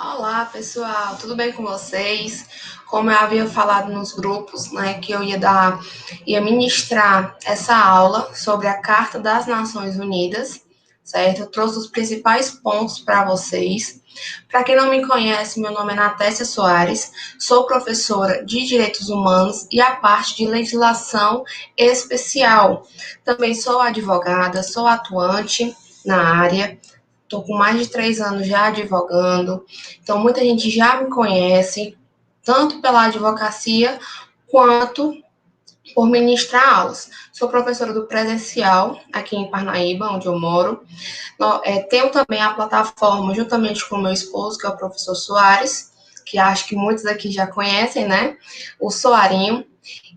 Olá, pessoal, tudo bem com vocês? Como eu havia falado nos grupos, né, que ia ministrar essa aula sobre a Carta das Nações Unidas, certo? Eu trouxe os principais pontos para vocês. Para quem não me conhece, meu nome é Natécia Soares, sou professora de Direitos Humanos e a parte de legislação especial. Também sou advogada, sou atuante na área. Estou com mais de 3 anos já advogando, então muita gente já me conhece, tanto pela advocacia quanto por ministrar aulas. Sou professora do presencial aqui em Parnaíba, onde eu moro. Tenho também a plataforma, juntamente com meu esposo, que é o professor Soares, que acho que muitos aqui já conhecem, né? O Soarinho.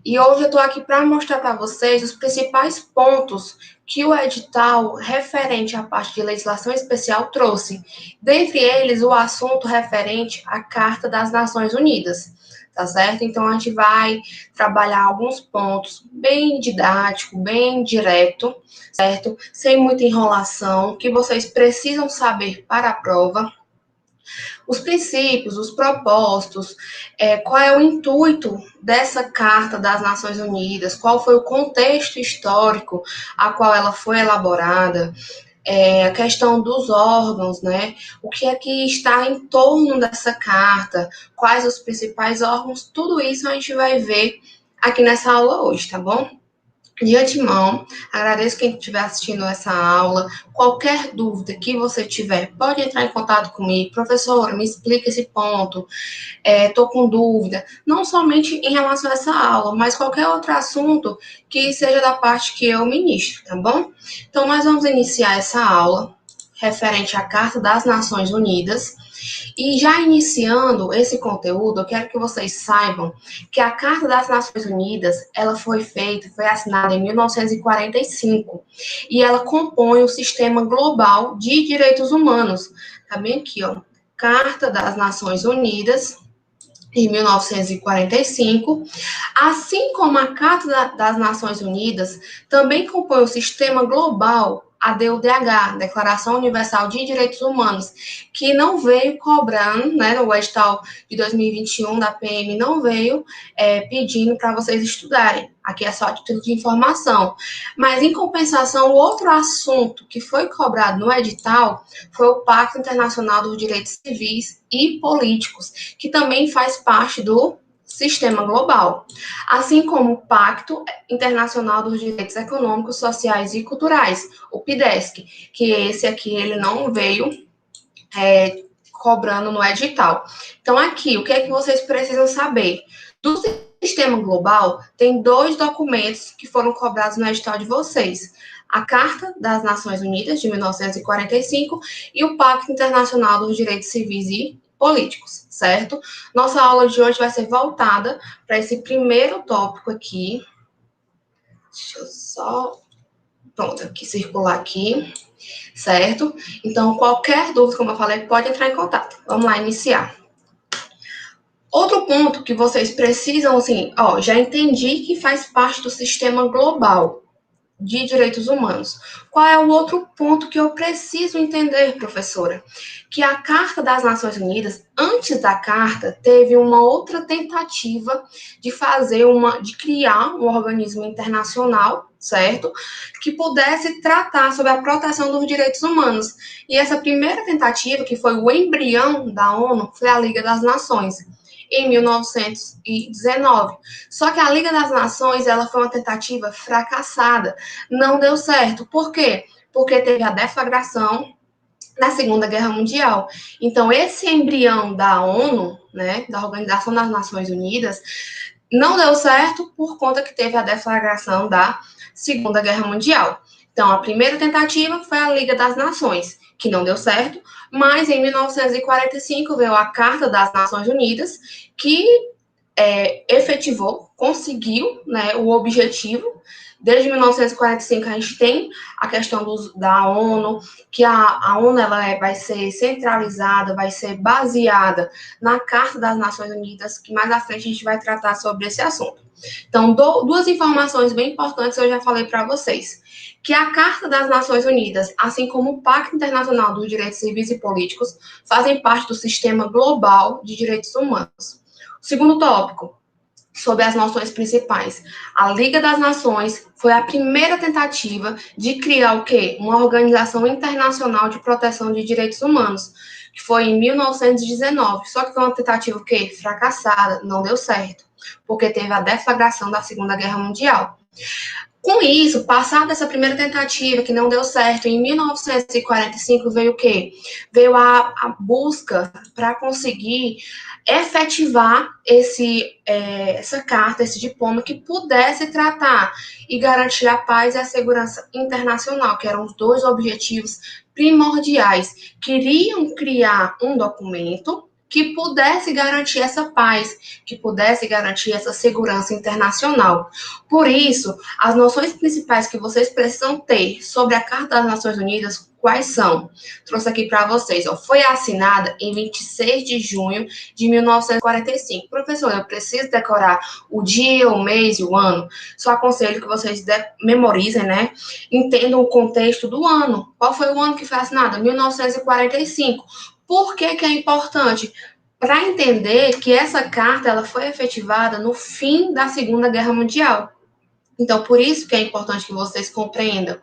E hoje eu estou aqui para mostrar para vocês os principais pontos que o edital referente à parte de legislação especial trouxe. Dentre eles, o assunto referente à Carta das Nações Unidas, tá certo? Então, a gente vai trabalhar alguns pontos bem didático, bem direto, certo? Sem muita enrolação, que vocês precisam saber para a prova. Os princípios, os propósitos, qual é o intuito dessa Carta das Nações Unidas, qual foi o contexto histórico a qual ela foi elaborada, a questão dos órgãos, né? O que é que está em torno dessa carta, quais os principais órgãos, tudo isso a gente vai ver aqui nessa aula hoje, tá bom? De antemão, agradeço quem estiver assistindo essa aula. Qualquer dúvida que você tiver, pode entrar em contato comigo. Professora, me explica esse ponto. Estou com dúvida. Não somente em relação a essa aula, mas qualquer outro assunto que seja da parte que eu ministro, tá bom? Então, nós vamos iniciar essa aula referente à Carta das Nações Unidas. E já iniciando esse conteúdo, eu quero que vocês saibam que a Carta das Nações Unidas, ela foi assinada em 1945, e ela compõe o sistema global de direitos humanos. Tá bem aqui, ó. Carta das Nações Unidas, em 1945, assim como a Carta das Nações Unidas também compõe o sistema global, a DUDH, Declaração Universal de Direitos Humanos, que não veio cobrando, né, no edital de 2021 da PM, não veio pedindo para vocês estudarem. Aqui é só a título de informação. Mas, em compensação, o outro assunto que foi cobrado no edital foi o Pacto Internacional dos Direitos Civis e Políticos, que também faz parte do sistema global, assim como o Pacto Internacional dos Direitos Econômicos, Sociais e Culturais, o PIDESC, que esse aqui ele não veio cobrando no edital. Então, aqui, o que é que vocês precisam saber? Do sistema global, tem 2 documentos que foram cobrados no edital de vocês. A Carta das Nações Unidas, de 1945, e o Pacto Internacional dos Direitos Civis e Políticos, certo? Nossa aula de hoje vai ser voltada para esse primeiro tópico aqui. Deixa eu só... Pronto, aqui, circular aqui, certo? Então, qualquer dúvida, como eu falei, pode entrar em contato. Vamos lá, iniciar. Outro ponto que vocês precisam, assim, já entendi que faz parte do sistema global de direitos humanos. Qual é o outro ponto que eu preciso entender, professora? Que a Carta das Nações Unidas, antes da carta, teve uma outra tentativa de criar um organismo internacional, certo? Que pudesse tratar sobre a proteção dos direitos humanos. E essa primeira tentativa, que foi o embrião da ONU, foi a Liga das Nações, em 1919. Só que a Liga das Nações, ela foi uma tentativa fracassada, não deu certo. Por quê? Porque teve a deflagração da Segunda Guerra Mundial. Então, esse embrião da ONU, né, da Organização das Nações Unidas, não deu certo por conta que teve a deflagração da Segunda Guerra Mundial. Então, a primeira tentativa foi a Liga das Nações, que não deu certo, mas em 1945 veio a Carta das Nações Unidas, que efetivou, conseguiu, né, o objetivo Desde 1945, a gente tem a questão da ONU, que a ONU vai ser centralizada, vai ser baseada na Carta das Nações Unidas, que mais à frente a gente vai tratar sobre esse assunto. Então, duas informações bem importantes que eu já falei para vocês. Que a Carta das Nações Unidas, assim como o Pacto Internacional dos Direitos Civis e Políticos, fazem parte do sistema global de direitos humanos. O segundo tópico, sobre as noções principais. A Liga das Nações foi a primeira tentativa de criar o quê? Uma organização internacional de proteção de direitos humanos, que foi em 1919. Só que foi uma tentativa o quê? Fracassada, não deu certo, porque teve a deflagração da Segunda Guerra Mundial. Com isso, passada essa primeira tentativa, que não deu certo, em 1945 veio o quê? Veio a busca para conseguir efetivar essa carta, esse diploma, que pudesse tratar e garantir a paz e a segurança internacional, que eram os dois objetivos primordiais. Queriam criar um documento que pudesse garantir essa paz, que pudesse garantir essa segurança internacional. Por isso, as noções principais que vocês precisam ter sobre a Carta das Nações Unidas, quais são? Trouxe aqui para vocês. Foi assinada em 26 de junho de 1945. Professor, eu preciso decorar o dia, o mês e o ano? Só aconselho que vocês memorizem, né? Entendam o contexto do ano. Qual foi o ano que foi assinada? 1945. Por que é importante? Para entender que essa carta ela foi efetivada no fim da Segunda Guerra Mundial. Então, por isso que é importante que vocês compreendam.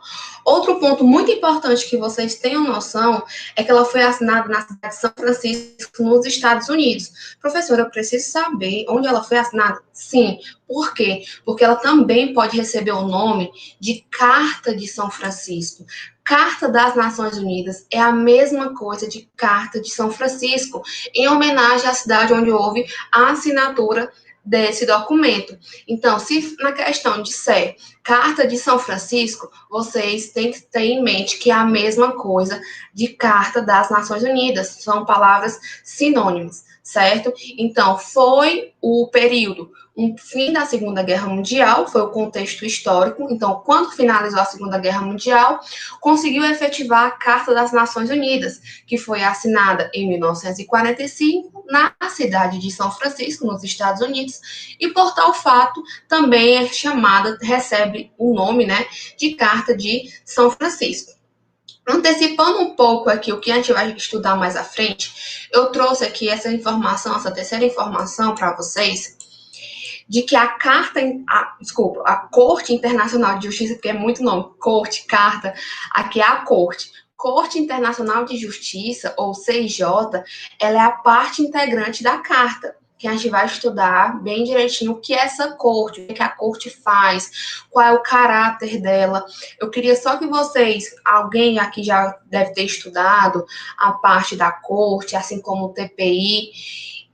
Outro ponto muito importante que vocês tenham noção é que ela foi assinada na cidade de São Francisco, nos Estados Unidos. Professora, eu preciso saber onde ela foi assinada? Sim. Por quê? Porque ela também pode receber o nome de Carta de São Francisco. Carta das Nações Unidas é a mesma coisa de Carta de São Francisco, em homenagem à cidade onde houve a assinatura desse documento. Então, se na questão disser Carta de São Francisco, vocês têm que ter em mente que é a mesma coisa de Carta das Nações Unidas, são palavras sinônimas, certo? Então, foi o período, o fim da Segunda Guerra Mundial, foi o contexto histórico. Então, quando finalizou a Segunda Guerra Mundial, conseguiu efetivar a Carta das Nações Unidas, que foi assinada em 1945 na cidade de São Francisco, nos Estados Unidos, e por tal fato também é chamada, recebe o nome, né, de Carta de São Francisco. Antecipando um pouco aqui o que a gente vai estudar mais à frente, eu trouxe aqui essa informação, essa terceira informação para vocês, de que a Corte Internacional de Justiça, porque é muito nome, Corte, Carta, aqui é a Corte. Corte Internacional de Justiça, ou CIJ, ela é a parte integrante da Carta, que a gente vai estudar bem direitinho o que é essa corte, o que a corte faz, qual é o caráter dela. Eu queria só que vocês, alguém aqui já deve ter estudado a parte da corte, assim como o TPI,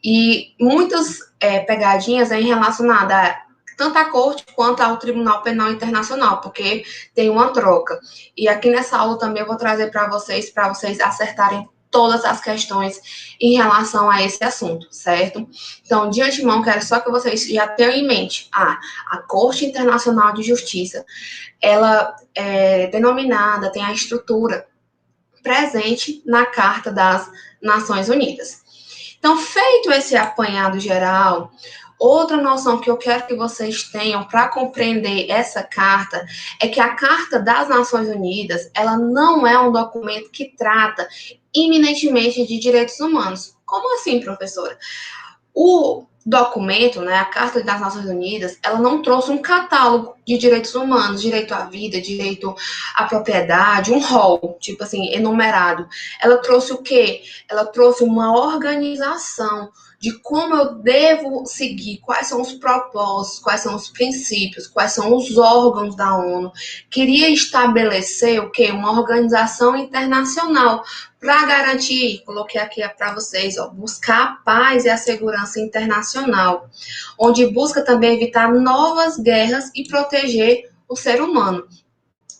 e muitas pegadinhas em relacionada a tanto a corte quanto ao Tribunal Penal Internacional, porque tem uma troca. E aqui nessa aula também eu vou trazer para vocês acertarem todas as questões em relação a esse assunto, certo? Então, de antemão, quero só que vocês já tenham em mente, a Corte Internacional de Justiça, ela é denominada, tem a estrutura presente na Carta das Nações Unidas. Então, feito esse apanhado geral, outra noção que eu quero que vocês tenham para compreender essa carta é que a Carta das Nações Unidas, ela não é um documento que trata iminentemente de direitos humanos. Como assim, professora? O documento, né, a Carta das Nações Unidas, ela não trouxe um catálogo de direitos humanos, direito à vida, direito à propriedade, um rol, tipo assim, enumerado. Ela trouxe o quê? Ela trouxe uma organização de como eu devo seguir, quais são os propósitos, quais são os princípios, quais são os órgãos da ONU. Queria estabelecer o quê? Uma organização internacional para garantir, coloquei aqui para vocês, buscar a paz e a segurança internacional, onde busca também evitar novas guerras e proteger o ser humano.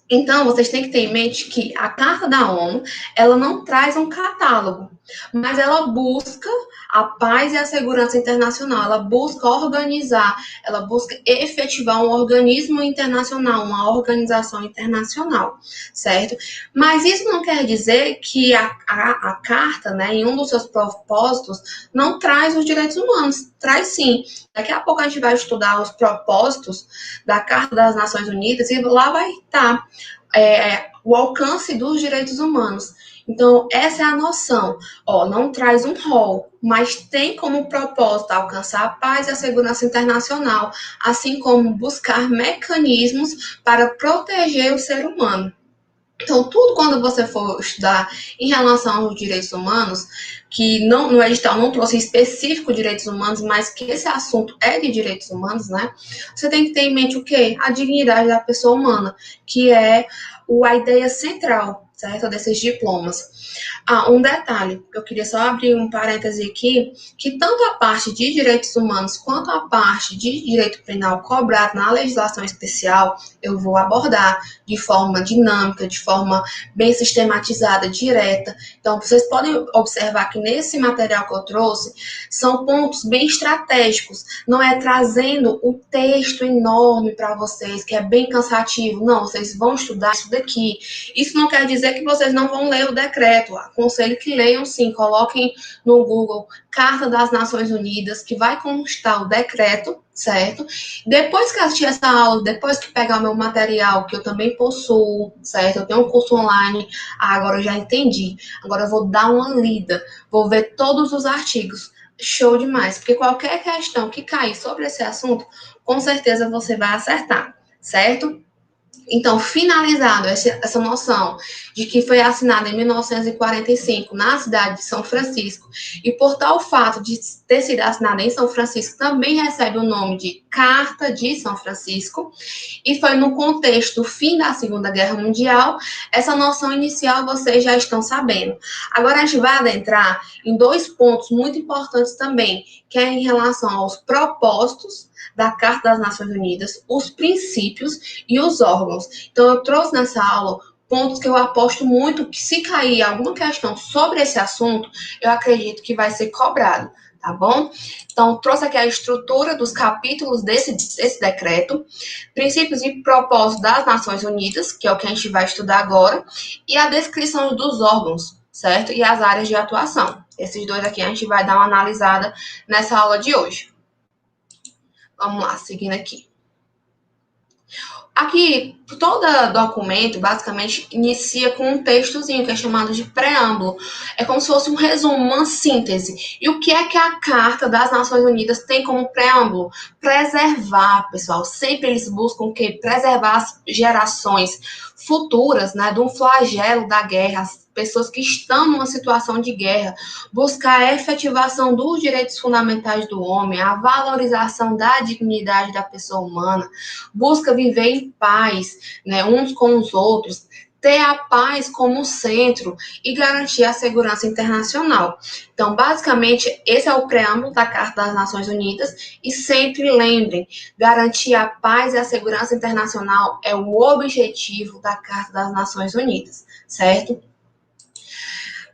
Então, vocês têm que ter em mente que a Carta da ONU, ela não traz um catálogo, mas ela busca a paz e a segurança internacional. Ela busca organizar, ela busca efetivar um organismo internacional, uma organização internacional, certo? Mas isso não quer dizer que a carta, né, em um dos seus propósitos, não traz os direitos humanos. Traz sim. Daqui a pouco a gente vai estudar os propósitos da Carta das Nações Unidas e lá vai estar o alcance dos direitos humanos. Então, essa é a noção. Não traz um rol, mas tem como propósito alcançar a paz e a segurança internacional, assim como buscar mecanismos para proteger o ser humano. Então, tudo quando você for estudar em relação aos direitos humanos, que não, no edital não trouxe específico direitos humanos, mas que esse assunto é de direitos humanos, né? Você tem que ter em mente o quê? A dignidade da pessoa humana, que é a ideia central, certo? Desses diplomas. Um detalhe, eu queria só abrir um parêntese aqui, que tanto a parte de direitos humanos quanto a parte de direito penal cobrado na legislação especial, eu vou abordar de forma dinâmica, de forma bem sistematizada, direta. Então, vocês podem observar que nesse material que eu trouxe, são pontos bem estratégicos, não é trazendo um texto enorme para vocês, que é bem cansativo, não, vocês vão estudar isso daqui. Isso não quer dizer que vocês não vão ler o decreto, aconselho que leiam sim, coloquem no Google Carta das Nações Unidas, que vai constar o decreto, certo? Depois que assistir essa aula, depois que pegar o meu material, que eu também possuo, certo? Eu tenho um curso online, agora eu já entendi. Agora eu vou dar uma lida, vou ver todos os artigos. Show demais, porque qualquer questão que cair sobre esse assunto, com certeza você vai acertar, certo? Então, finalizado essa noção de que foi assinada em 1945 na cidade de São Francisco, e por tal fato de ter sido assinada em São Francisco, também recebe o nome de Carta de São Francisco, e foi no contexto do fim da Segunda Guerra Mundial, essa noção inicial vocês já estão sabendo. Agora a gente vai adentrar em dois pontos muito importantes também, que é em relação aos propósitos da Carta das Nações Unidas, os princípios e os órgãos. Então, eu trouxe nessa aula pontos que eu aposto muito que, se cair alguma questão sobre esse assunto, eu acredito que vai ser cobrado, tá bom? Então, trouxe aqui a estrutura dos capítulos desse decreto, princípios e propósitos das Nações Unidas, que é o que a gente vai estudar agora, e a descrição dos órgãos, certo? E as áreas de atuação. Esses dois aqui a gente vai dar uma analisada nessa aula de hoje. Vamos lá, seguindo aqui. Aqui, todo documento, basicamente, inicia com um textozinho, que é chamado de preâmbulo. É como se fosse um resumo, uma síntese. E o que é que a Carta das Nações Unidas tem como preâmbulo? Preservar, pessoal. Sempre eles buscam o quê? Preservar as gerações futuras, né, de um flagelo da guerra, as pessoas que estão numa situação de guerra, buscar a efetivação dos direitos fundamentais do homem, a valorização da dignidade da pessoa humana, busca viver em paz, né, uns com os outros, ter a paz como centro e garantir a segurança internacional. Então, basicamente, esse é o preâmbulo da Carta das Nações Unidas, e sempre lembrem, garantir a paz e a segurança internacional é o objetivo da Carta das Nações Unidas, certo?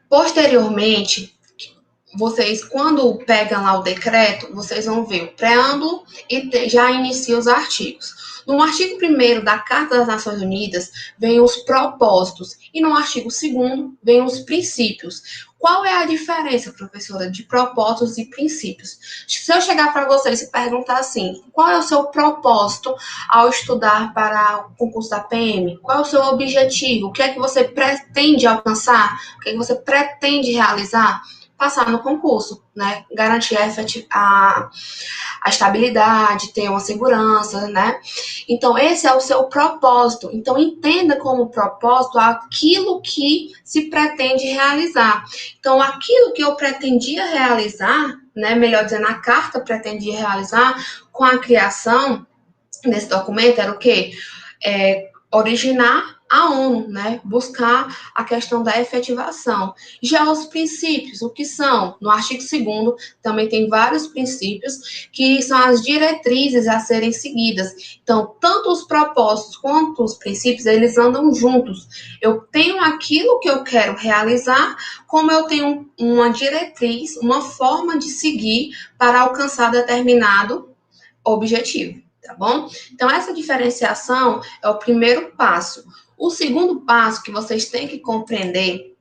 Posteriormente, vocês, quando pegam lá o decreto, vocês vão ver o preâmbulo e já inicia os artigos. No artigo 1º da Carta das Nações Unidas, vem os propósitos, e no artigo 2º, vem os princípios. Qual é a diferença, professora, de propósitos e princípios? Se eu chegar para vocês e perguntar assim, qual é o seu propósito ao estudar para o concurso da PM? Qual é o seu objetivo? O que é que você pretende alcançar? O que é que você pretende realizar? Passar no concurso, né? Garantir a estabilidade, ter uma segurança, né? Então, esse é o seu propósito. Então, entenda como propósito aquilo que se pretende realizar. Então, aquilo que eu pretendia realizar, né? Melhor dizendo, a carta pretendia realizar com a criação desse documento era o quê? Originar a ONU, né? Buscar a questão da efetivação. Já os princípios, o que são? No artigo 2º também tem vários princípios que são as diretrizes a serem seguidas. Então, tanto os propósitos quanto os princípios, eles andam juntos. Eu tenho aquilo que eu quero realizar, como eu tenho uma diretriz, uma forma de seguir para alcançar determinado objetivo, tá bom? Então, essa diferenciação é o primeiro passo. O segundo passo que vocês têm que compreender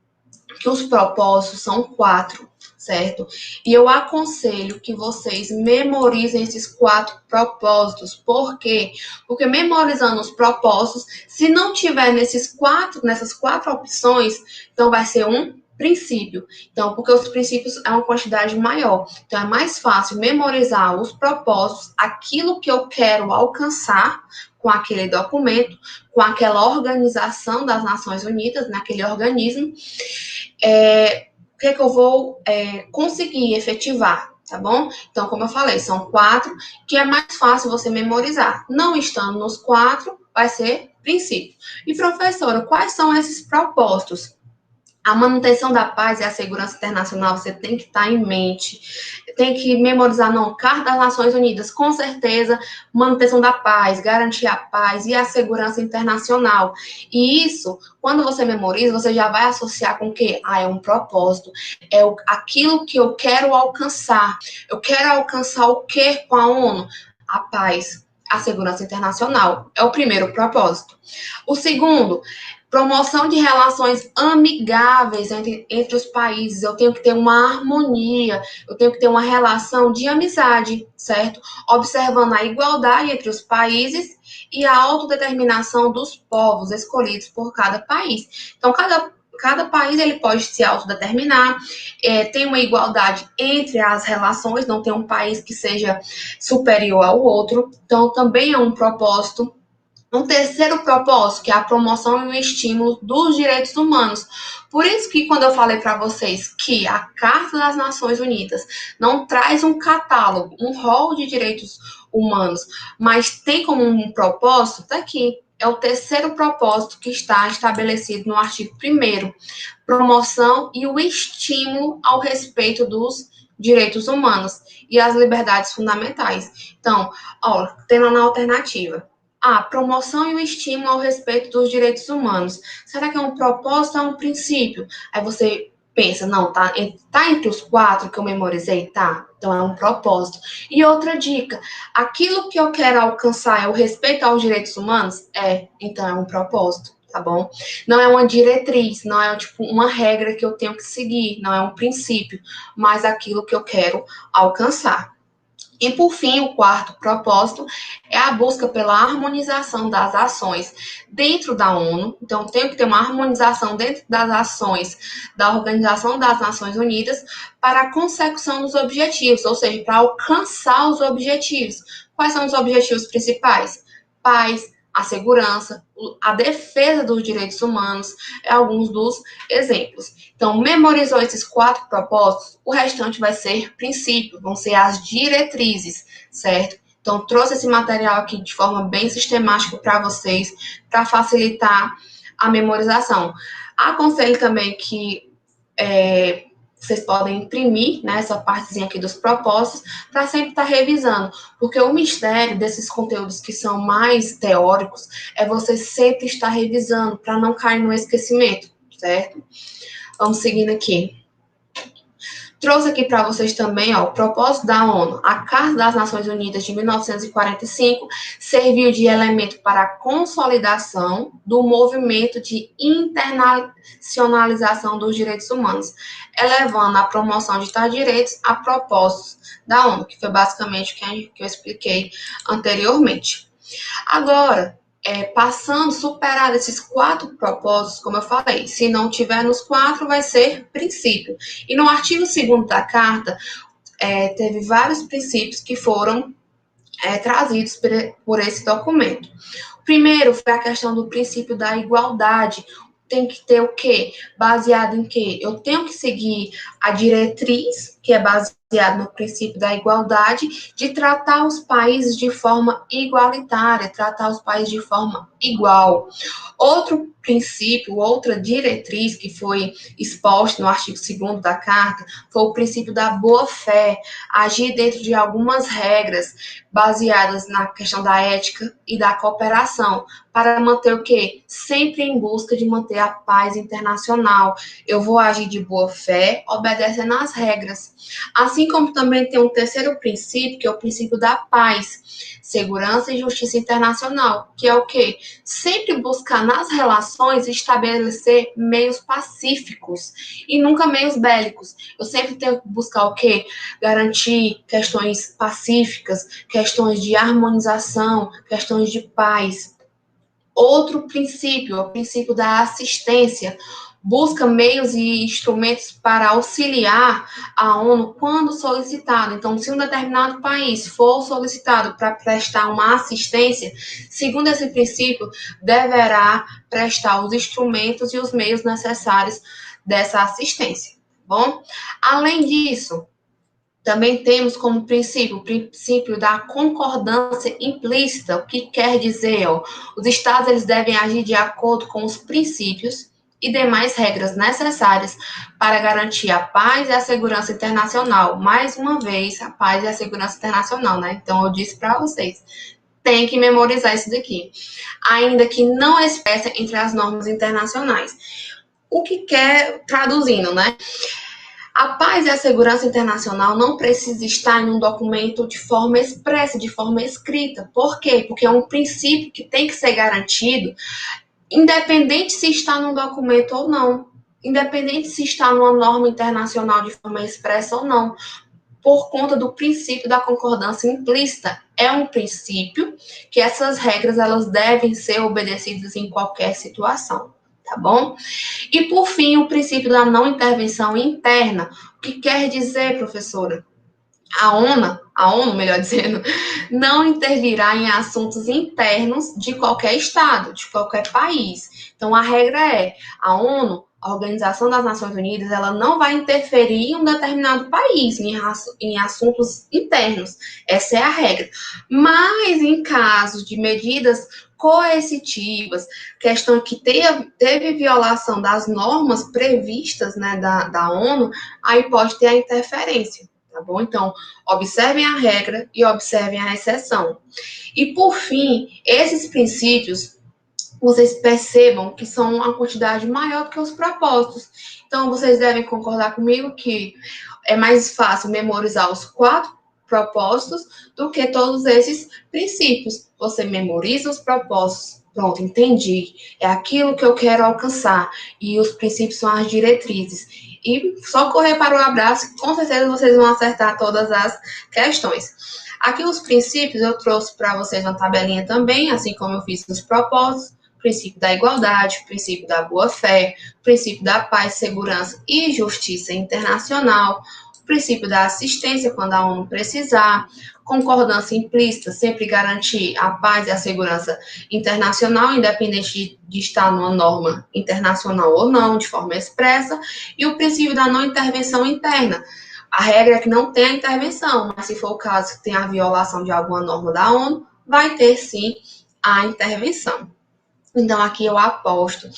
que os propósitos são 4, certo? E eu aconselho que vocês memorizem esses 4 propósitos. Por quê? Porque memorizando os propósitos, se não tiver nessas quatro opções, então vai ser um princípio. Então, porque os princípios é uma quantidade maior. Então, é mais fácil memorizar os propósitos, aquilo que eu quero alcançar com aquele documento, com aquela organização das Nações Unidas, naquele organismo, o que eu vou conseguir efetivar, tá bom? Então, como eu falei, são 4 que é mais fácil você memorizar. Não estando nos 4, vai ser princípio. E, professora, quais são esses propósitos? A manutenção da paz e a segurança internacional você tem que estar em mente. Tem que memorizar, não, Carta das Nações Unidas, com certeza, manutenção da paz, garantir a paz e a segurança internacional. E isso, quando você memoriza, você já vai associar com o quê? É um propósito. Aquilo que eu quero alcançar. Eu quero alcançar o quê com a ONU? A paz, a segurança internacional. É o primeiro propósito. O segundo, promoção de relações amigáveis entre os países. Eu tenho que ter uma harmonia, eu tenho que ter uma relação de amizade, certo? Observando a igualdade entre os países e a autodeterminação dos povos escolhidos por cada país. Então, cada país ele pode se autodeterminar, tem uma igualdade entre as relações, não tem um país que seja superior ao outro. Então, também é um propósito. Um terceiro propósito, que é a promoção e o estímulo dos direitos humanos. Por isso que quando eu falei para vocês que a Carta das Nações Unidas não traz um catálogo, um rol de direitos humanos, mas tem como um propósito, tá aqui. É o terceiro propósito que está estabelecido no artigo 1º, promoção e o estímulo ao respeito dos direitos humanos e as liberdades fundamentais. Então, tendo na alternativa, promoção e o estímulo ao respeito dos direitos humanos. Será que é um propósito ou é um princípio? Aí você pensa, não, tá entre os 4 que eu memorizei? Tá, então é um propósito. E outra dica, aquilo que eu quero alcançar é o respeito aos direitos humanos? Então é um propósito, tá bom? Não é uma diretriz, não é tipo uma regra que eu tenho que seguir, não é um princípio, mas aquilo que eu quero alcançar. E, por fim, o quarto propósito é a busca pela harmonização das ações dentro da ONU. Então, tem que ter uma harmonização dentro das ações da Organização das Nações Unidas para a consecução dos objetivos, ou seja, para alcançar os objetivos. Quais são os objetivos principais? Paz, a segurança, a defesa dos direitos humanos, alguns dos exemplos. Então, memorizou esses 4 propósitos, o restante vai ser princípio, vão ser as diretrizes, certo? Então, trouxe esse material aqui de forma bem sistemática para vocês, para facilitar a memorização. Aconselho também que vocês podem imprimir, né, essa partezinha aqui dos propósitos, para sempre estar revisando, porque o mistério desses conteúdos que são mais teóricos é você sempre estar revisando, para não cair no esquecimento, certo? Vamos seguindo aqui. Trouxe aqui para vocês também, o propósito da ONU. A Carta das Nações Unidas de 1945 serviu de elemento para a consolidação do movimento de internacionalização dos direitos humanos, elevando a promoção de tais direitos a propósitos da ONU, que foi basicamente o que eu expliquei anteriormente. Agora, superado esses 4 propósitos, como eu falei, se não tiver nos 4, vai ser princípio. E no artigo 2º da Carta, teve vários princípios que foram trazidos por esse documento. O primeiro foi a questão do princípio da igualdade. Tem que ter o quê? Baseado em quê? Eu tenho que seguir a diretriz, que é baseada baseado no princípio da igualdade, de tratar os países de forma igualitária, tratar os países de forma igual. Outro princípio, outra diretriz que foi exposta no artigo 2º da Carta foi o princípio da boa-fé, agir dentro de algumas regras baseadas na questão da ética e da cooperação, para manter o quê? Sempre em busca de manter a paz internacional. Eu vou agir de boa-fé, obedecendo às regras. Assim como também tem um terceiro princípio, que é o princípio da paz, segurança e justiça internacional, que é o quê? Sempre buscar nas relações estabelecer meios pacíficos e nunca meios bélicos. Eu sempre tenho que buscar o quê? Garantir questões pacíficas, questões de harmonização, questões de paz. Outro princípio, o princípio da assistência, busca meios e instrumentos para auxiliar a ONU quando solicitado. Então, se um determinado país for solicitado para prestar uma assistência, segundo esse princípio, deverá prestar os instrumentos e os meios necessários dessa assistência. Bom, além disso, também temos como princípio o princípio da concordância implícita, o que quer dizer, os estados eles devem agir de acordo com os princípios e demais regras necessárias para garantir a paz e a segurança internacional. Mais uma vez, a paz e a segurança internacional, né? Então, eu disse para vocês, tem que memorizar isso daqui. Ainda que não expressa entre as normas internacionais. O que quer, traduzindo, né? A paz e a segurança internacional não precisa estar em um documento de forma expressa, de forma escrita. Por quê? Porque é um princípio que tem que ser garantido, independente se está num documento ou não, independente se está numa norma internacional de forma expressa ou não, por conta do princípio da concordância implícita. É um princípio que essas regras elas devem ser obedecidas em qualquer situação, tá bom? E, por fim, o princípio da não intervenção interna. O que quer dizer, professora? A ONU, melhor dizendo, não intervirá em assuntos internos de qualquer Estado, de qualquer país. Então, a regra é, a ONU, a Organização das Nações Unidas, ela não vai interferir em um determinado país, em assuntos internos. Essa é a regra. Mas, em caso de medidas coercitivas, questão que teve violação das normas previstas, né, da ONU, aí pode ter a interferência, tá bom? Então, observem a regra e observem a exceção. E, por fim, esses princípios, vocês percebam que são uma quantidade maior do que os propósitos. Então, vocês devem concordar comigo que é mais fácil memorizar os 4 propósitos do que todos esses princípios. Você memoriza os propósitos. Pronto, entendi. É aquilo que eu quero alcançar. E os princípios são as diretrizes. E só correr para o abraço, com certeza vocês vão acertar todas as questões. Aqui os princípios eu trouxe para vocês uma tabelinha também, assim como eu fiz os propósitos. Princípio da igualdade, princípio da boa-fé, princípio da paz, segurança e justiça internacional, princípio da assistência quando a ONU precisar, concordância implícita, sempre garantir a paz e a segurança internacional, independente de estar numa norma internacional ou não, de forma expressa, e o princípio da não intervenção interna. A regra é que não tem a intervenção, mas se for o caso que tem a violação de alguma norma da ONU, vai ter sim a intervenção. Então, aqui eu aposto.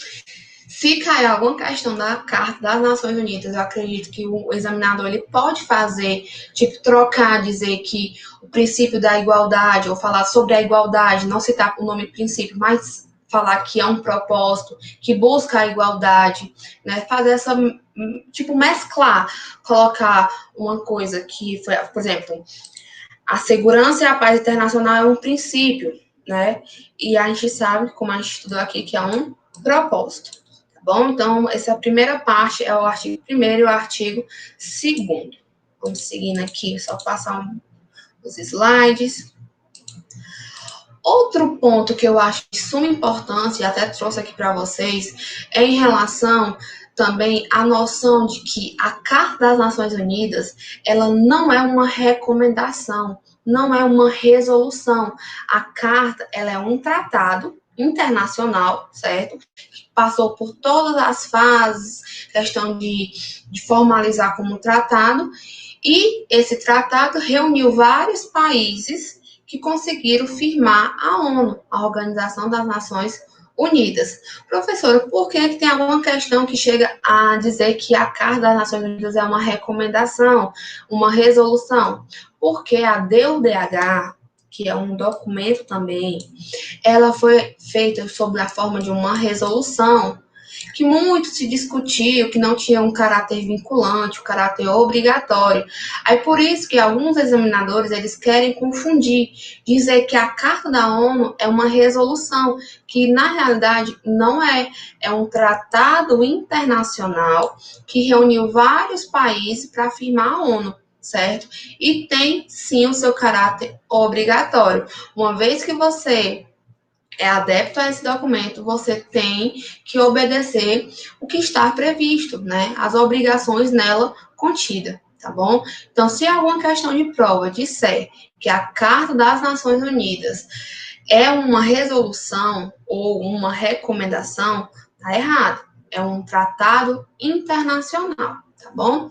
Se cair alguma questão da Carta das Nações Unidas, eu acredito que o examinador ele pode fazer, tipo, trocar, dizer que o princípio da igualdade, ou falar sobre a igualdade, não citar o nome princípio, mas falar que é um propósito, que busca a igualdade, né? Fazer essa, tipo, mesclar, colocar uma coisa que foi, por exemplo, a segurança e a paz internacional é um princípio, né? E a gente sabe, como a gente estudou aqui, que é um propósito, tá bom? Então, essa primeira parte é o artigo 1º e o artigo 2º. Vamos seguindo aqui, só passar os slides. Outro ponto que eu acho de suma importância, e até trouxe aqui para vocês, é em relação também à noção de que a Carta das Nações Unidas, ela não é uma recomendação, não é uma resolução. A Carta, ela é um tratado internacional, certo? Passou por todas as fases, questão de formalizar como tratado, E esse tratado reuniu vários países que conseguiram firmar a ONU, a Organização das Nações Unidas. Professora, por que tem alguma questão que chega a dizer que a Carta das Nações Unidas é uma recomendação, uma resolução? Porque a DUDH, que é um documento também, ela foi feita sob a forma de uma resolução que muito se discutiu, que não tinha um caráter vinculante, um caráter obrigatório. Aí por isso que alguns examinadores eles querem confundir, dizer que a Carta da ONU é uma resolução, que na realidade não é, é um tratado internacional que reuniu vários países para firmar a ONU. Certo? E tem sim o seu caráter obrigatório. Uma vez que você é adepto a esse documento, você tem que obedecer o que está previsto, né? As obrigações nela contidas, tá bom? Então, se alguma questão de prova disser que a Carta das Nações Unidas é uma resolução ou uma recomendação, tá errado. É um tratado internacional, tá bom?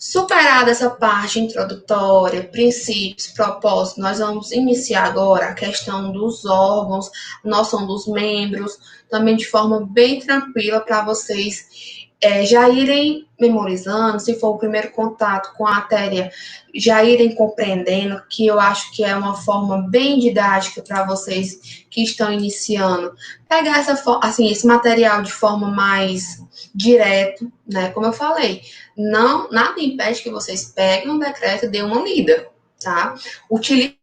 Superada essa parte introdutória, princípios, propósitos, nós vamos iniciar agora a questão dos órgãos, noção dos membros, também de forma bem tranquila para vocês já irem memorizando, se for o primeiro contato com a matéria, já irem compreendendo, que eu acho que é uma forma bem didática para vocês que estão iniciando. Pegar assim, esse material de forma mais direto, né? Como eu falei, não, nada impede que vocês peguem um decreto e dêem uma lida, tá? Utilize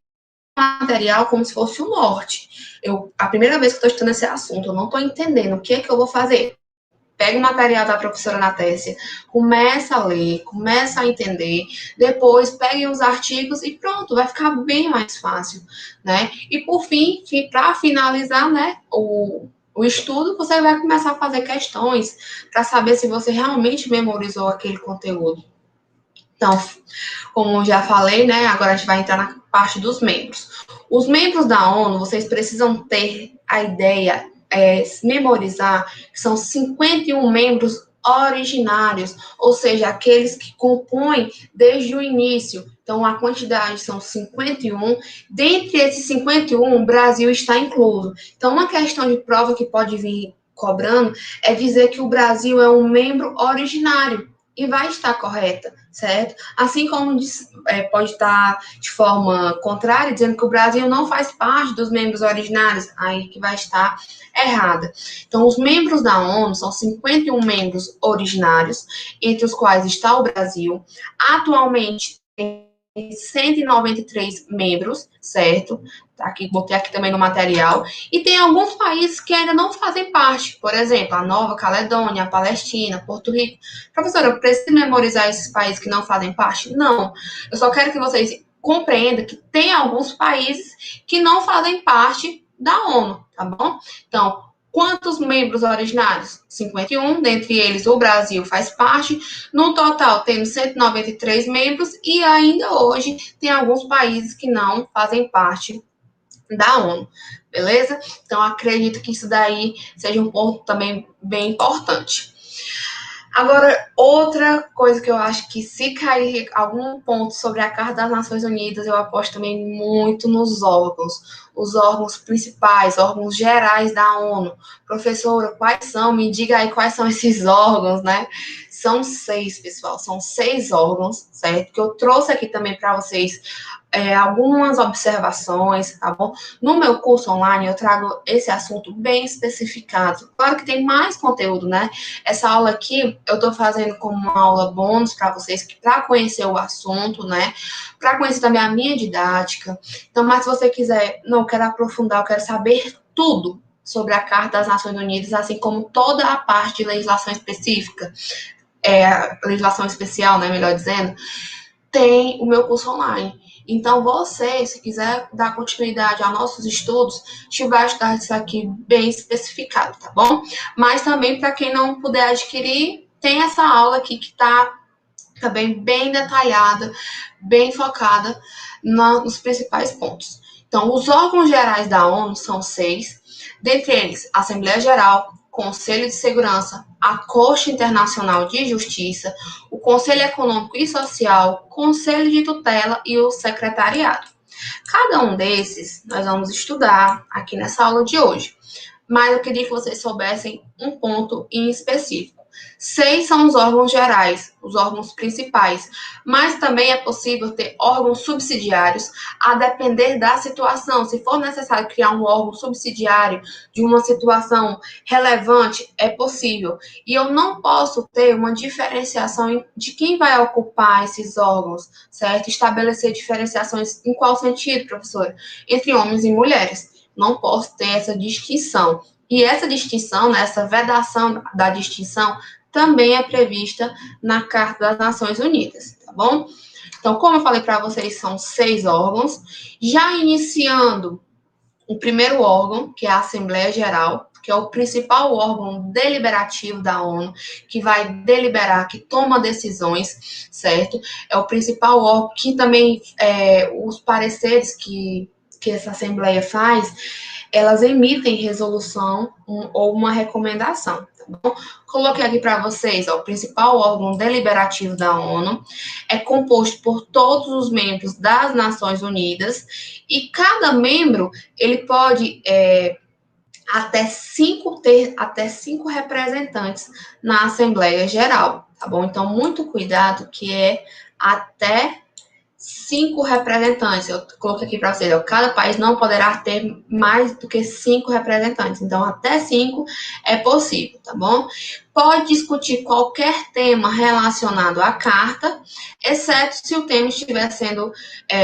o material como se fosse o norte. A primeira vez que estou estudando esse assunto, eu não estou entendendo o que é que eu vou fazer. Pega o material da professora Natécia, começa a ler, começa a entender, depois pegue os artigos e pronto, vai ficar bem mais fácil, né? E por fim, para finalizar, né, o estudo, você vai começar a fazer questões para saber se você realmente memorizou aquele conteúdo. Então, como já falei, né, agora a gente vai entrar na parte dos membros. Os membros da ONU, vocês precisam ter a ideia, memorizar, que são 51 membros originários, ou seja, aqueles que compõem desde o início. Então, a quantidade são 51. Dentre esses 51, o Brasil está incluso. Então, uma questão de prova que pode vir cobrando é dizer que o Brasil é um membro originário. E vai estar correta, certo? Assim como pode estar de forma contrária, dizendo que o Brasil não faz parte dos membros originários, aí que vai estar errada. Então, os membros da ONU são 51 membros originários, entre os quais está o Brasil. Atualmente, tem 193 membros, certo? Tá aqui, botei aqui também no material. E tem alguns países que ainda não fazem parte. Por exemplo, a Nova Caledônia, a Palestina, Porto Rico. Professora, eu preciso memorizar esses países que não fazem parte? Não. Eu só quero que vocês compreendam que tem alguns países que não fazem parte da ONU, tá bom? Então, quantos membros originários? 51, dentre eles o Brasil faz parte. No total, temos 193 membros e ainda hoje tem alguns países que não fazem parte da ONU, beleza? Então, acredito que isso daí seja um ponto também bem importante. Agora, outra coisa que eu acho que se cair algum ponto sobre a Carta das Nações Unidas, eu aposto também muito nos órgãos. Os órgãos principais, órgãos gerais da ONU. Professora, quais são? Me diga aí quais são esses órgãos, né? São 6, pessoal. São 6 órgãos, certo? Que eu trouxe aqui também para vocês algumas observações, tá bom? No meu curso online, eu trago esse assunto bem especificado. Claro que tem mais conteúdo, né? Essa aula aqui, eu tô fazendo como uma aula bônus para vocês, para conhecer o assunto, né? Para conhecer também a minha didática. Então, mas se você quiser, não quero aprofundar, eu quero saber tudo sobre a Carta das Nações Unidas, assim como toda a parte de legislação específica, legislação especial, né, melhor dizendo, tem o meu curso online. Então, você, se quiser dar continuidade aos nossos estudos, a gente vai estudar isso aqui bem especificado, tá bom? Mas também, para quem não puder adquirir, tem essa aula aqui que está também bem detalhada, bem focada nos principais pontos. Então, os órgãos gerais da ONU são 6, dentre eles, Assembleia Geral, Conselho de Segurança, a Corte Internacional de Justiça, o Conselho Econômico e Social, Conselho de Tutela e o Secretariado. Cada um desses nós vamos estudar aqui nessa aula de hoje, mas eu queria que vocês soubessem um ponto em específico. 6 são os órgãos gerais, os órgãos principais, mas também é possível ter órgãos subsidiários a depender da situação. Se for necessário criar um órgão subsidiário de uma situação relevante, é possível. E eu não posso ter uma diferenciação de quem vai ocupar esses órgãos, certo? Estabelecer diferenciações em qual sentido, professora? Entre homens e mulheres. Não posso ter essa distinção. E essa distinção, essa vedação da distinção, também é prevista na Carta das Nações Unidas, tá bom? Então, como eu falei para vocês, são 6 órgãos. Já iniciando o primeiro órgão, que é a Assembleia Geral, que é o principal órgão deliberativo da ONU, que vai deliberar, que toma decisões, certo? É o principal órgão que também, os pareceres que essa Assembleia faz, elas emitem resolução ou uma recomendação, tá bom? Coloquei aqui para vocês, ó, o principal órgão deliberativo da ONU é composto por todos os membros das Nações Unidas e cada membro, ele pode ter até cinco representantes na Assembleia Geral, tá bom? Então, muito cuidado que é até 5 representantes. Eu coloquei aqui para vocês, ó, cada país não poderá ter mais do que 5 representantes. Então, até 5 é possível, tá bom? Pode discutir qualquer tema relacionado à carta, exceto se o tema estiver sendo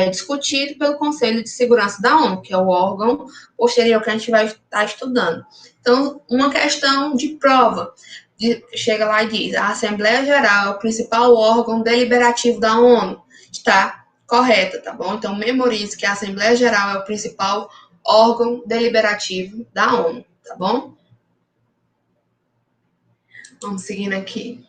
discutido pelo Conselho de Segurança da ONU, que é o órgão posterior que a gente vai estar estudando. Então, uma questão de prova. Chega lá e diz, a Assembleia Geral é o principal órgão deliberativo da ONU. Está correta, tá bom? Então, memorize que a Assembleia Geral é o principal órgão deliberativo da ONU, tá bom? Vamos seguindo aqui.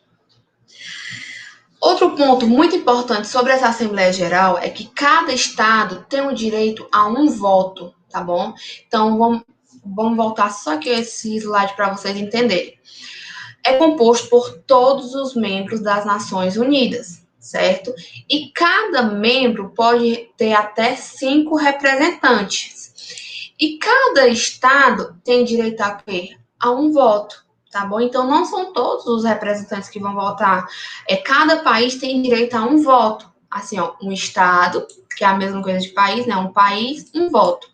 Outro ponto muito importante sobre essa Assembleia Geral é que cada estado tem o direito a um voto, tá bom? Então, vamos voltar só aqui esse slide para vocês entenderem. É composto por todos os membros das Nações Unidas, certo? E cada membro pode ter até 5 representantes. E cada estado tem direito a quê? A um voto, tá bom? Então, não são todos os representantes que vão votar. Cada país tem direito a um voto. Assim, ó, um estado, que é a mesma coisa de país, né? Um país, um voto.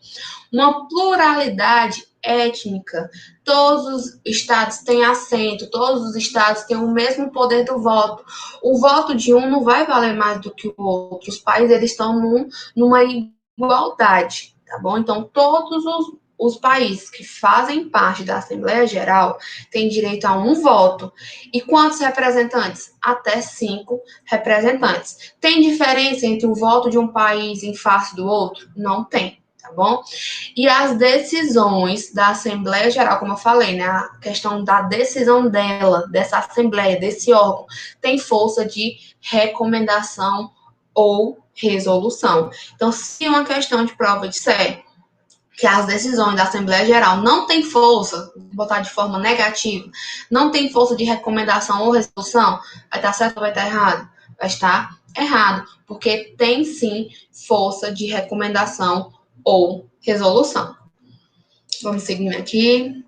Uma pluralidade étnica. Todos os estados têm assento, todos os estados têm o mesmo poder do voto. O voto de um não vai valer mais do que o outro. Os países eles estão numa igualdade, tá bom? Então, todos os países que fazem parte da Assembleia Geral têm direito a um voto. E quantos representantes? Até 5 representantes. Tem diferença entre o voto de um país em face do outro? Não tem. Tá bom? E as decisões da Assembleia Geral, como eu falei, né? A questão da decisão dela, dessa Assembleia, desse órgão, tem força de recomendação ou resolução. Então, se uma questão de prova disser que as decisões da Assembleia Geral não têm força, vou botar de forma negativa, não tem força de recomendação ou resolução, vai estar certo ou vai estar errado? Vai estar errado, porque tem sim força de recomendação ou resolução. Vamos seguindo aqui.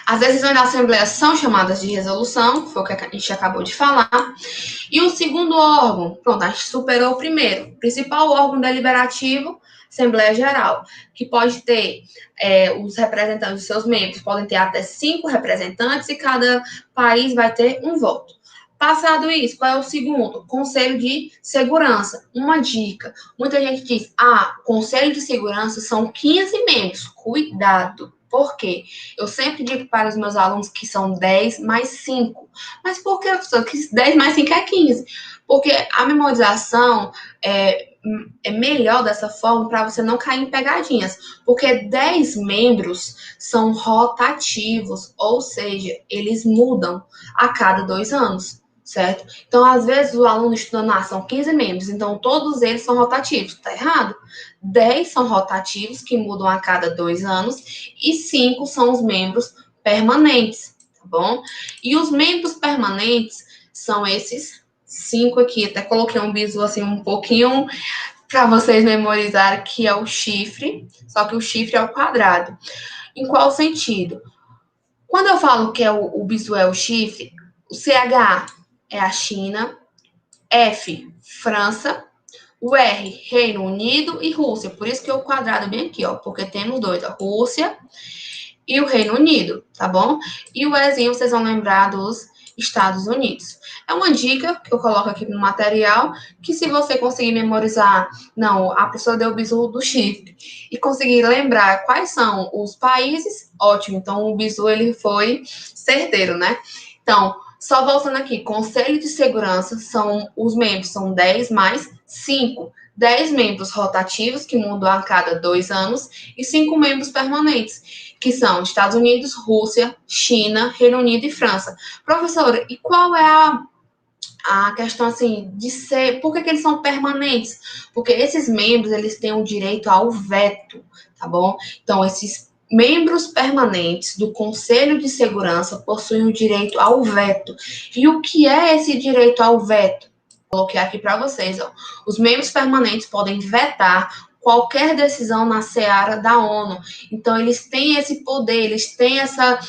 As decisões da Assembleia são chamadas de resolução, foi o que a gente acabou de falar. E o segundo órgão, pronto, a gente superou o primeiro. O principal órgão deliberativo, Assembleia Geral, que pode ter os representantes dos seus membros, podem ter até 5 representantes e cada país vai ter um voto. Passado isso, qual é o segundo? Conselho de Segurança. Uma dica. Muita gente diz, Conselho de Segurança são 15 membros. Cuidado. Por quê? Eu sempre digo para os meus alunos que são 10 mais 5. Mas por que, professor? 10 mais 5 é 15. Porque a memorização é melhor dessa forma para você não cair em pegadinhas. Porque 10 membros são rotativos, ou seja, eles mudam a cada 2 anos. Certo? Então, às vezes, o aluno estudando, são 15 membros, então todos eles são rotativos. Tá errado? 10 são rotativos, que mudam a cada 2 anos, e 5 são os membros permanentes, tá bom? E os membros permanentes são esses 5 aqui. Até coloquei um bizu assim um pouquinho para vocês memorizarem, que é o chifre, só que o chifre é o quadrado. Em qual sentido? Quando eu falo que o bizu é o chifre, o CH é a China, F, França, o R, Reino Unido e Rússia. Por isso que o quadrado é bem aqui, ó, porque temos dois, a Rússia e o Reino Unido, tá bom? E o Ezinho vocês vão lembrar dos Estados Unidos. É uma dica que eu coloco aqui no material, que se você conseguir memorizar, não, a pessoa deu o bizu do chifre, e conseguir lembrar quais são os países, ótimo. Então, o bizu, ele foi certeiro, né? Então, só voltando aqui, Conselho de Segurança, os membros são 10 mais 5. 10 membros rotativos, que mudam a cada 2 anos, e 5 membros permanentes, que são Estados Unidos, Rússia, China, Reino Unido e França. Professora, e qual é a questão, assim, de ser... Por que eles são permanentes? Porque esses membros, eles têm o direito ao veto, tá bom? Então, esses membros permanentes do Conselho de Segurança possuem o direito ao veto. E o que é esse direito ao veto? Coloquei aqui para vocês, ó. Os membros permanentes podem vetar qualquer decisão na seara da ONU. Então, eles têm esse poder, eles têm essa,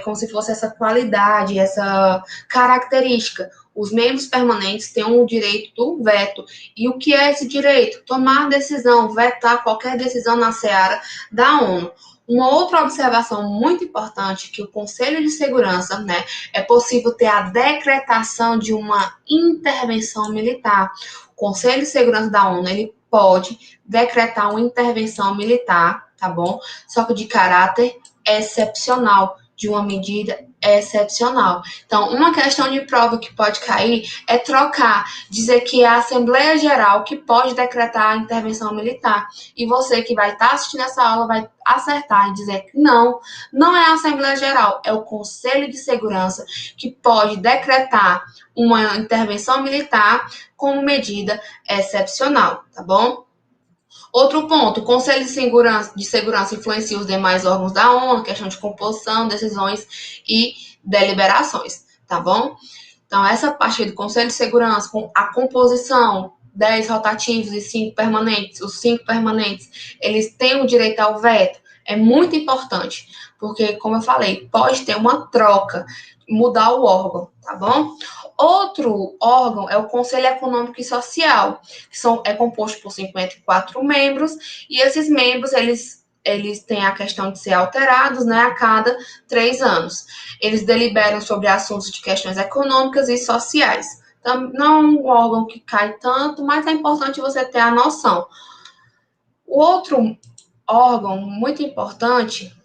como se fosse essa qualidade, essa característica. Os membros permanentes têm o direito do veto. E o que é esse direito? Tomar decisão, vetar qualquer decisão na seara da ONU. Uma outra observação muito importante que o Conselho de Segurança, né, é possível ter a decretação de uma intervenção militar. O Conselho de Segurança da ONU, ele pode decretar uma intervenção militar, tá bom? Só que de caráter excepcional, de uma medida excepcional. Então, uma questão de prova que pode cair é trocar, dizer que é a Assembleia Geral que pode decretar a intervenção militar. E você que vai estar assistindo essa aula vai acertar e dizer que não, não é a Assembleia Geral, é o Conselho de Segurança que pode decretar uma intervenção militar como medida excepcional, tá bom? Outro ponto, o Conselho de Segurança influencia os demais órgãos da ONU, questão de composição, decisões e deliberações, tá bom? Então, essa parte do Conselho de Segurança, com a composição, 10 rotativos e 5 permanentes, os 5 permanentes, eles têm o direito ao veto, é muito importante, porque, como eu falei, pode ter uma troca, mudar o órgão, tá bom? Outro órgão é o Conselho Econômico e Social, que é composto por 54 membros, e esses membros, eles têm a questão de ser alterados, né, a cada 3 anos. Eles deliberam sobre assuntos de questões econômicas e sociais. Então, não é um órgão que cai tanto, mas é importante você ter a noção. O outro órgão muito importante...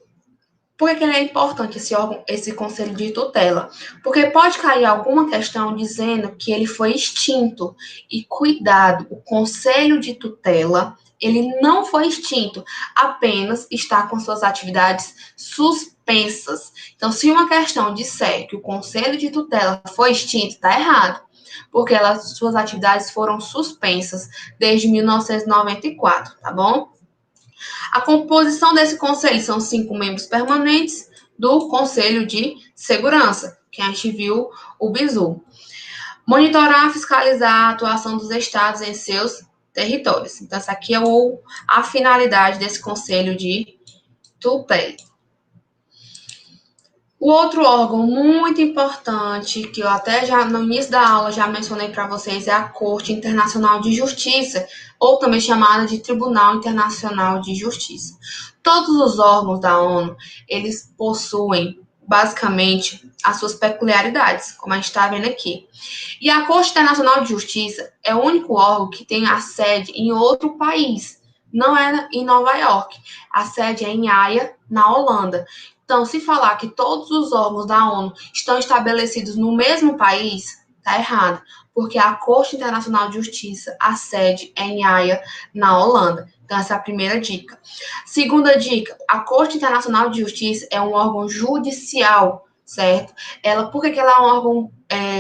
Por que ele é importante, esse órgão, esse conselho de tutela? Porque pode cair alguma questão dizendo que ele foi extinto. E cuidado, o conselho de tutela, ele não foi extinto, apenas está com suas atividades suspensas. Então, se uma questão disser que o conselho de tutela foi extinto, está errado, porque suas atividades foram suspensas desde 1994, tá bom? A composição desse conselho são 5 membros permanentes do Conselho de Segurança, que a gente viu o bizu. Monitorar, fiscalizar a atuação dos estados em seus territórios. Então, essa aqui é a finalidade desse Conselho de Tutela. O outro órgão muito importante, que eu até já no início da aula já mencionei para vocês, é a Corte Internacional de Justiça, ou também chamada de Tribunal Internacional de Justiça. Todos os órgãos da ONU, eles possuem, basicamente, as suas peculiaridades, como a gente está vendo aqui. E a Corte Internacional de Justiça é o único órgão que tem a sede em outro país, não é em Nova York. A sede é em Haia, na Holanda. Então, se falar que todos os órgãos da ONU estão estabelecidos no mesmo país, está errado, porque a Corte Internacional de Justiça, a sede é em Haia, na Holanda. Então, essa é a primeira dica. Segunda dica, a Corte Internacional de Justiça é um órgão judicial, certo? Por que ela é um órgão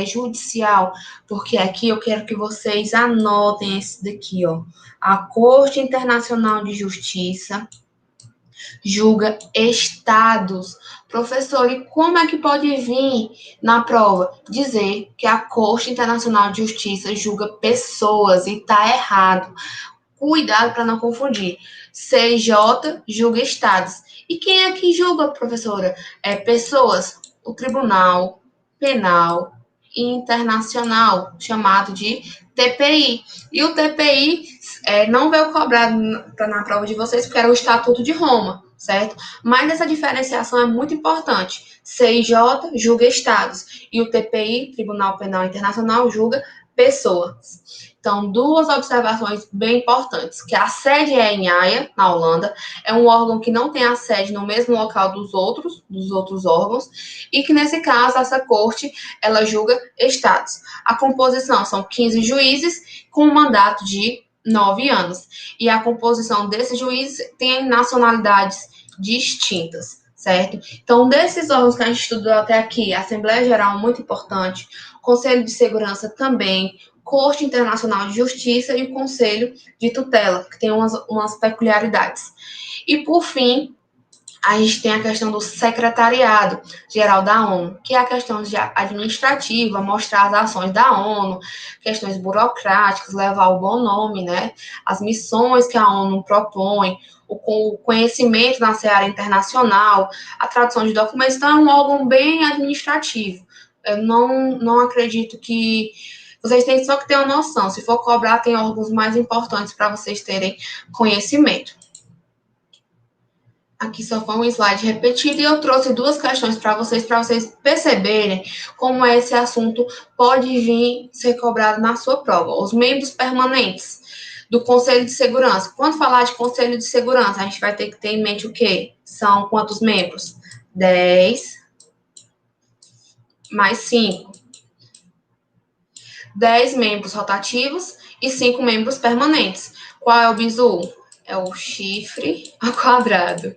judicial? Porque aqui eu quero que vocês anotem esse daqui, ó. A Corte Internacional de Justiça julga estados. Professor, e como é que pode vir na prova dizer que a Corte Internacional de Justiça julga pessoas e está errado? Cuidado para não confundir. CJ julga estados. E quem é que julga, professora? Pessoas. O Tribunal Penal Internacional, chamado de TPI. E o TPI não veio cobrado na prova de vocês, porque era o Estatuto de Roma, certo? Mas essa diferenciação é muito importante. CIJ julga estados e o TPI, Tribunal Penal Internacional, julga pessoas. Então, duas observações bem importantes, que a sede é em Haia, na Holanda, é um órgão que não tem a sede no mesmo local dos outros órgãos, e que, nesse caso, essa corte, ela julga estados. A composição são 15 juízes com um mandato de 9 anos, e a composição desses juízes tem nacionalidades distintas, certo? Então, desses órgãos que a gente estudou até aqui, a Assembleia Geral, muito importante, Conselho de Segurança também, Corte Internacional de Justiça e o Conselho de Tutela, que tem umas peculiaridades. E, por fim, a gente tem a questão do Secretariado Geral da ONU, que é a questão administrativa, mostrar as ações da ONU, questões burocráticas, levar o bom nome, né? As missões que a ONU propõe, o conhecimento na seara internacional, a tradução de documentos. Então, é um órgão bem administrativo. Eu não acredito que vocês têm só que ter uma noção. Se for cobrar, tem órgãos mais importantes para vocês terem conhecimento. Aqui só foi um slide repetido e eu trouxe duas questões para vocês perceberem como esse assunto pode vir ser cobrado na sua prova. Os membros permanentes do Conselho de Segurança. Quando falar de Conselho de Segurança, a gente vai ter que ter em mente o quê? São quantos membros? 10 mais 5. 10 membros rotativos e 5 membros permanentes. Qual é o bizu? É o chifre ao quadrado.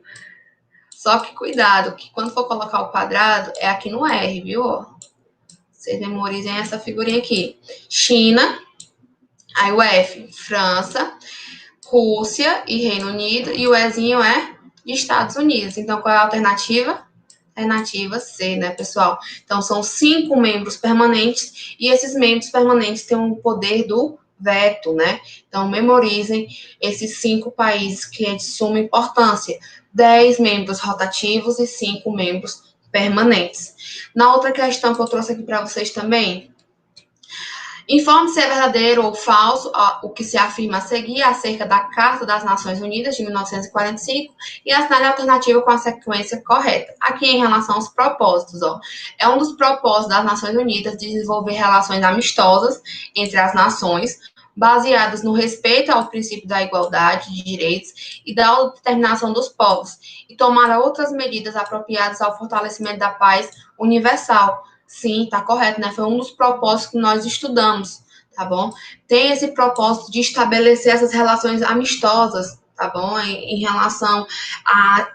Só que cuidado, que quando for colocar o quadrado, é aqui no R, viu? Vocês memorizem essa figurinha aqui. China, aí o F, França, Rússia e Reino Unido, e o Ezinho é de Estados Unidos. Então, qual é a alternativa? Alternativa C, né, pessoal? Então, são 5 membros permanentes, e esses membros permanentes têm um poder do veto, né? Então, memorizem esses 5 países que é de suma importância. 10 membros rotativos e 5 membros permanentes. Na outra questão que eu trouxe aqui para vocês também, informe se é verdadeiro ou falso o que se afirma a seguir acerca da Carta das Nações Unidas de 1945 e assinale a alternativa com a sequência correta. Aqui em relação aos propósitos, é um dos propósitos das Nações Unidas desenvolver relações amistosas entre as nações, baseadas no respeito ao princípio da igualdade de direitos e da autodeterminação dos povos, e tomar outras medidas apropriadas ao fortalecimento da paz universal. Sim, tá correto, né? Foi um dos propósitos que nós estudamos, tá bom? Tem esse propósito de estabelecer essas relações amistosas, tá bom? Em relação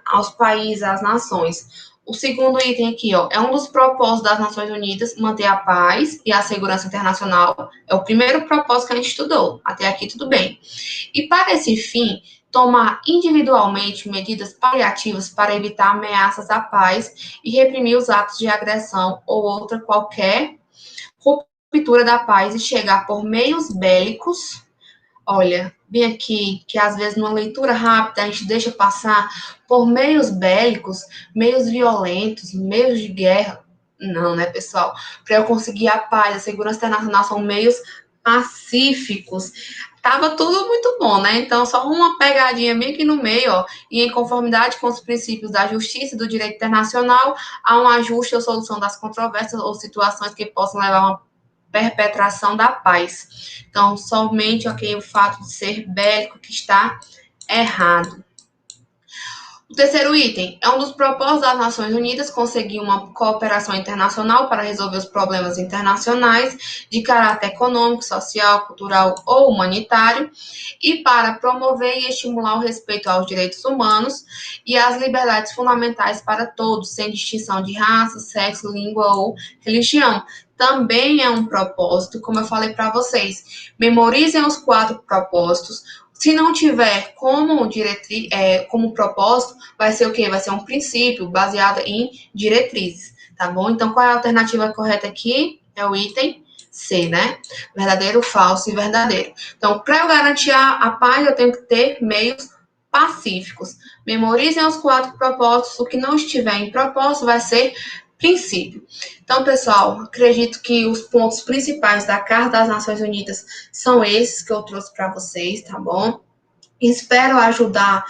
aos países, às nações. O segundo item aqui, é um dos propósitos das Nações Unidas, manter a paz e a segurança internacional. É o primeiro propósito que a gente estudou. Até aqui tudo bem. E para esse fim, tomar individualmente medidas paliativas para evitar ameaças à paz e reprimir os atos de agressão ou outra qualquer ruptura da paz e chegar por meios bélicos. Olha, bem aqui, que às vezes numa leitura rápida a gente deixa passar por meios bélicos, meios violentos, meios de guerra. Não, né, pessoal? Para eu conseguir a paz, a segurança internacional são meios pacíficos. Tava tudo muito bom, né? Então, só uma pegadinha bem aqui no meio, e em conformidade com os princípios da justiça e do direito internacional, há um ajuste ou solução das controvérsias ou situações que possam levar a uma perpetração da paz. Então, somente o fato de ser bélico que está errado. O terceiro item é um dos propósitos das Nações Unidas conseguir uma cooperação internacional para resolver os problemas internacionais de caráter econômico, social, cultural ou humanitário e para promover e estimular o respeito aos direitos humanos e às liberdades fundamentais para todos, sem distinção de raça, sexo, língua ou religião. Também é um propósito, como eu falei para vocês. Memorizem os 4 propósitos. Se não tiver como diretriz, como propósito, vai ser o quê? Vai ser um princípio baseado em diretrizes, tá bom? Então, qual é a alternativa correta aqui? É o item C, né? Verdadeiro, falso e verdadeiro. Então, para eu garantir a paz, eu tenho que ter meios pacíficos. Memorizem os 4 propósitos. O que não estiver em propósito vai ser princípio. Então, pessoal, acredito que os pontos principais da Carta das Nações Unidas são esses que eu trouxe para vocês, tá bom? Espero ajudar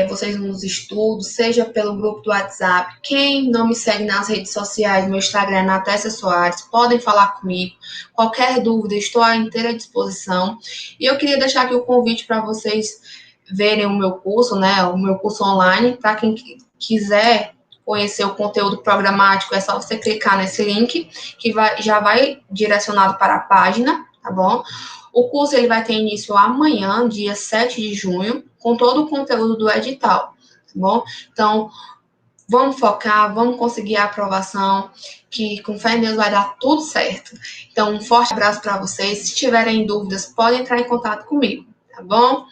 vocês nos estudos, seja pelo grupo do WhatsApp. Quem não me segue nas redes sociais, meu Instagram é Natécia Soares, podem falar comigo. Qualquer dúvida, estou à inteira disposição. E eu queria deixar aqui o convite para vocês verem o meu curso, né? O meu curso online. Para quem quiser conhecer o conteúdo programático, é só você clicar nesse link, que já vai direcionado para a página, tá bom? O curso ele vai ter início amanhã, dia 7 de junho, com todo o conteúdo do edital, tá bom? Então, vamos focar, vamos conseguir a aprovação, que com fé em Deus vai dar tudo certo. Então, um forte abraço para vocês. Se tiverem dúvidas, podem entrar em contato comigo, tá bom?